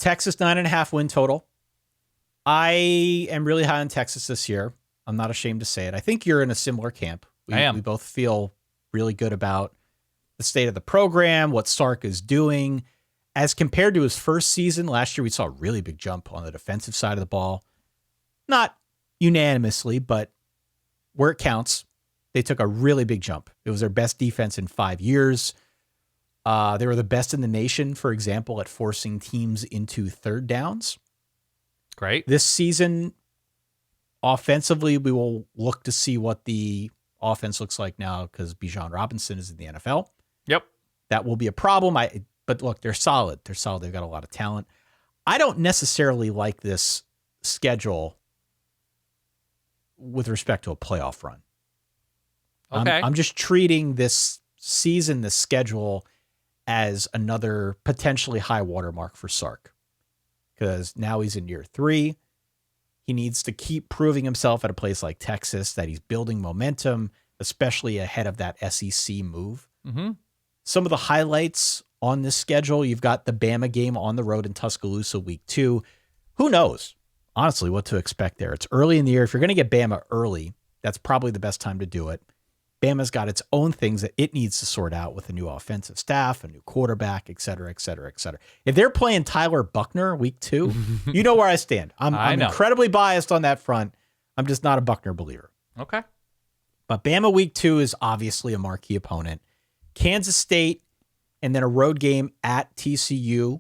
Texas 9.5 win total. I am really high on Texas this year. I'm not ashamed to say it. I think you're in a similar camp. I am. We both feel really good about the state of the program, what Sark is doing. As compared to his first season, last year we saw a really big jump on the defensive side of the ball. Not unanimously, but where it counts, they took a really big jump. It was their best defense in 5 years. They were the best in the nation, for example, at forcing teams into third downs. Great. This season, offensively, we will look to see what the offense looks like now because Bijan Robinson is in the NFL. Yep. That will be a problem. But look, they're solid. They're solid. They've got a lot of talent. I don't necessarily like this schedule with respect to a playoff run. Okay. I'm just treating this season, this schedule, as another potentially high watermark for Sark. Because now he's in year 3. He needs to keep proving himself at a place like Texas, that he's building momentum, especially ahead of that SEC move. Mm-hmm. Some of the highlights on this schedule, you've got the Bama game on the road in Tuscaloosa week 2. Who knows, honestly, what to expect there? It's early in the year. If you're going to get Bama early, that's probably the best time to do it. Bama's got its own things that it needs to sort out with a new offensive staff, a new quarterback, et cetera, et cetera, et cetera. If they're playing Tyler Buckner week 2, you know where I stand. I'm incredibly biased on that front. I'm just not a Buckner believer. Okay. But Bama week 2 is obviously a marquee opponent. Kansas State, and then a road game at TCU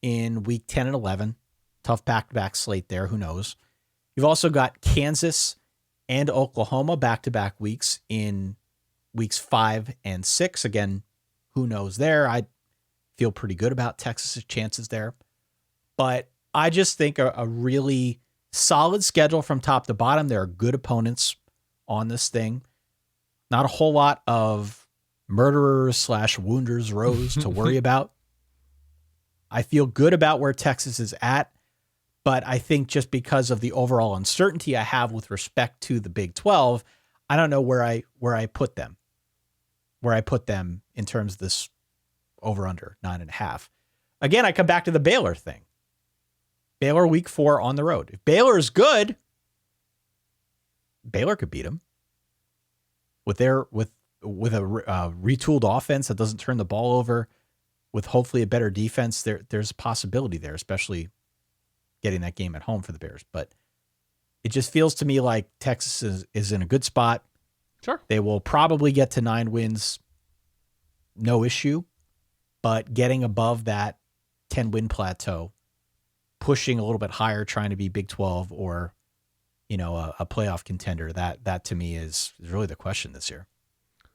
in week 10 and 11. Tough back-to-back slate there. Who knows? You've also got Kansas and Oklahoma back-to-back weeks in weeks 5 and 6. Again, who knows there? I feel pretty good about Texas's chances there. But I just think a really solid schedule from top to bottom. There are good opponents on this thing. Not a whole lot of murderers / wounders rows to worry about. I feel good about where Texas is at, but I think just because of the overall uncertainty I have with respect to the Big 12, I don't know where I put them. Where I put them in terms of this over under 9.5. Again, I come back to the Baylor thing. Baylor week 4 on the road. If Baylor is good, Baylor could beat them with a retooled offense that doesn't turn the ball over, with hopefully a better defense. There's a possibility there, especially getting that game at home for the Bears. But it just feels to me like Texas is in a good spot. Sure. They will probably get to 9 wins, no issue, but getting above that 10-win plateau, pushing a little bit higher, trying to be Big 12 or, a playoff contender, that to me is really the question this year.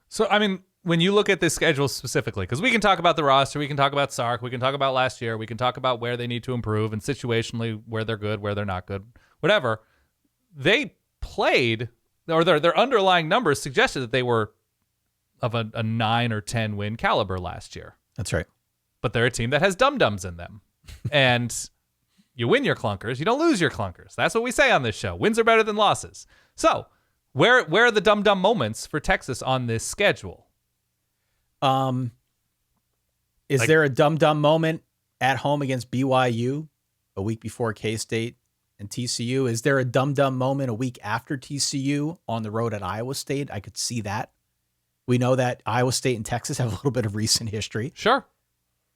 So, I mean, when you look at this schedule specifically, because we can talk about the roster, we can talk about Sark, we can talk about last year, we can talk about where they need to improve and situationally where they're good, where they're not good, whatever. They played, or their underlying numbers suggested that they were of a 9 or 10 win caliber last year. That's right. But they're a team that has dum-dums in them. And you win your clunkers, you don't lose your clunkers. That's what we say on this show. Wins are better than losses. So, where are the dum-dum moments for Texas on this schedule? Is there a dum-dum moment at home against BYU a week before K-State and TCU? Is there a dum-dum moment a week after TCU on the road at Iowa State? I could see that. We know that Iowa State and Texas have a little bit of recent history. Sure.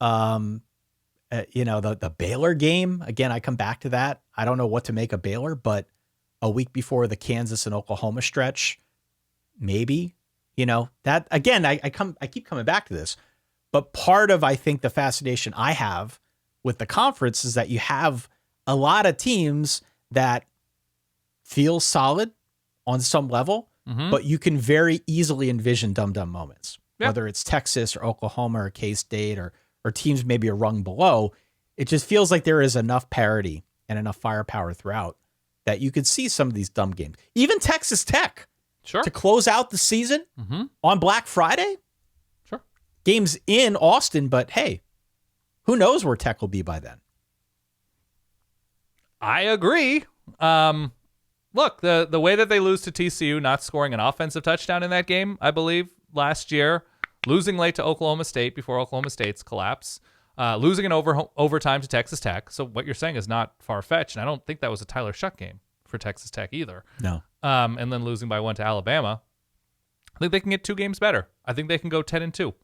The Baylor game, again, I come back to that. I don't know what to make of Baylor, but a week before the Kansas and Oklahoma stretch, maybe, that again, I keep coming back to this, but part of, I think, the fascination I have with the conference is that you have a lot of teams that feel solid on some level, but you can very easily envision dum-dum moments, whether it's Texas or Oklahoma or K-State or teams maybe a rung below. It just feels like there is enough parity and enough firepower throughout that you could see some of these dumb games. Even Texas Tech, to close out the season on Black Friday. Sure. Games in Austin, but hey, who knows where Tech will be by then? I agree. Look, the way that they lose to TCU, not scoring an offensive touchdown in that game, I believe, last year, losing late to Oklahoma State before Oklahoma State's collapse, losing in overtime to Texas Tech. So what you're saying is not far-fetched, and I don't think that was a Tyler Shuck game for Texas Tech either. No. And then losing by 1 to Alabama. I think they can get 2 games better. I think they can go 10-2.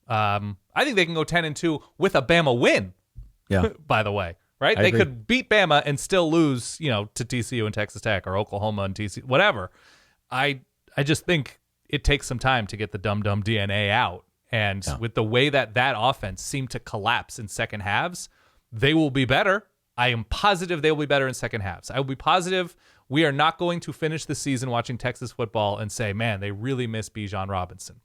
I think they can go 10-2 with a Bama win. Yeah. By the way, right? They could beat Bama and still lose, to TCU and Texas Tech or Oklahoma and TCU, whatever. I just think it takes some time to get the dum-dum DNA out. And with the way that offense seemed to collapse in second halves, they will be better. I am positive they will be better in second halves. I will be positive we are not going to finish the season watching Texas football and say, man, they really miss Bijan Robinson.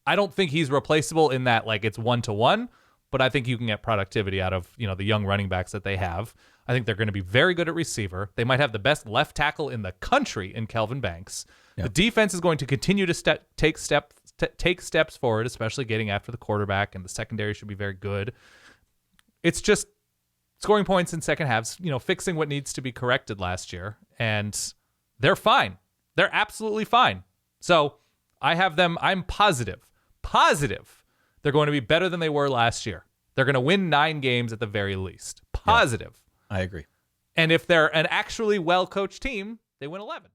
I don't think he's replaceable in that it's 1-to-1, but I think you can get productivity out of the young running backs that they have. I think they're going to be very good at receiver. They might have the best left tackle in the country in Kelvin Banks. Yep. The defense is going to continue to take steps forward, especially getting after the quarterback, and the secondary should be very good. It's just scoring points in second halves, fixing what needs to be corrected last year, and they're fine. They're absolutely fine. So I have them. I'm positive they're going to be better than they were last year. They're going to win 9 games at the very least. Positive. Yeah, I agree. And if they're an actually well-coached team, they win 11.